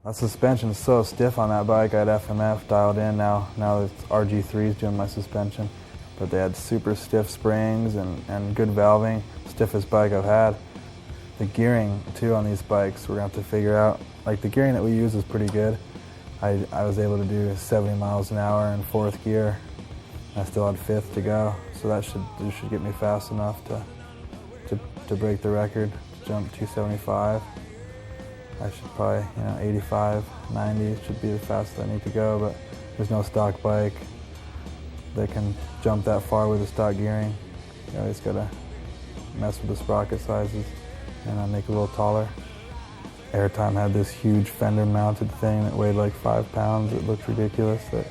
The suspension's so stiff on that bike. I had FMF dialed in. Now it's RG3's doing my suspension. But they had super stiff springs and good valving. Stiffest bike I've had. The gearing too on these bikes, we're gonna have to figure out. Like the gearing that we use is pretty good. I was able to do 70 miles an hour in 4th gear. I still had 5th to go, so that should get me fast enough to break the record, to jump 275. I should probably, 85, 90 should be the fastest I need to go, but there's no stock bike that can jump that far with the stock gearing. You always gotta mess with the sprocket sizes and make it a little taller. Airtime had this huge fender mounted thing that weighed like 5 pounds. It looked ridiculous that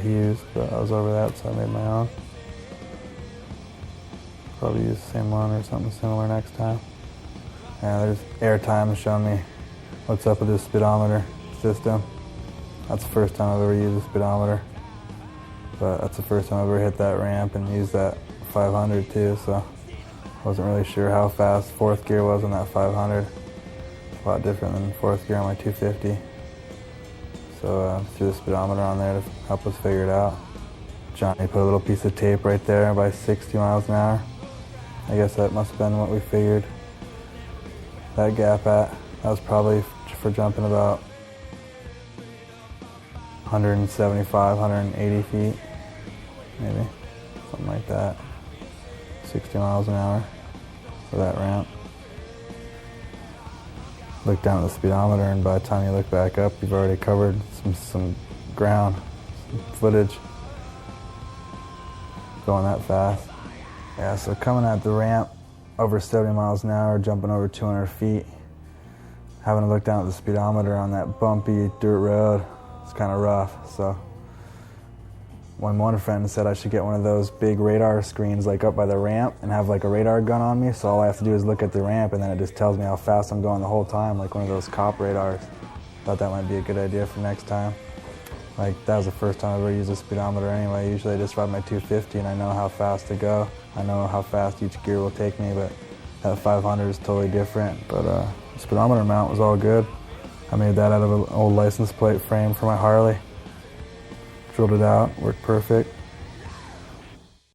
he used, but I was over that, so I made my own. Probably use the same one or something similar next time. Yeah, there's Airtime showing me what's up with this speedometer system. That's the first time I've ever used a speedometer, but that's the first time I've ever hit that ramp and used that 500 too, so I wasn't really sure how fast 4th gear was on that 500. A lot different than 4th gear on my 250. So threw the speedometer on there to help us figure it out. Johnny put a little piece of tape right there by 60 miles an hour. I guess that must have been what we figured that gap at. That was probably for jumping about 175, 180 feet, maybe, something like that. 60 miles an hour for that ramp. Look down at the speedometer, and by the time you look back up, you've already covered some ground, some footage, going that fast. Yeah, so coming at the ramp over 70 miles an hour, jumping over 200 feet, having to look down at the speedometer on that bumpy dirt road, it's kind of rough. So one friend said I should get one of those big radar screens like up by the ramp and have like a radar gun on me, so all I have to do is look at the ramp and then it just tells me how fast I'm going the whole time, like one of those cop radars. Thought that might be a good idea for next time. Like, that was the first time I ever used a speedometer anyway. Usually I just ride my 250 and I know how fast to go. I know how fast each gear will take me, but that 500 is totally different. But the speedometer mount was all good. I made that out of an old license plate frame for my Harley. Drilled it out, worked perfect.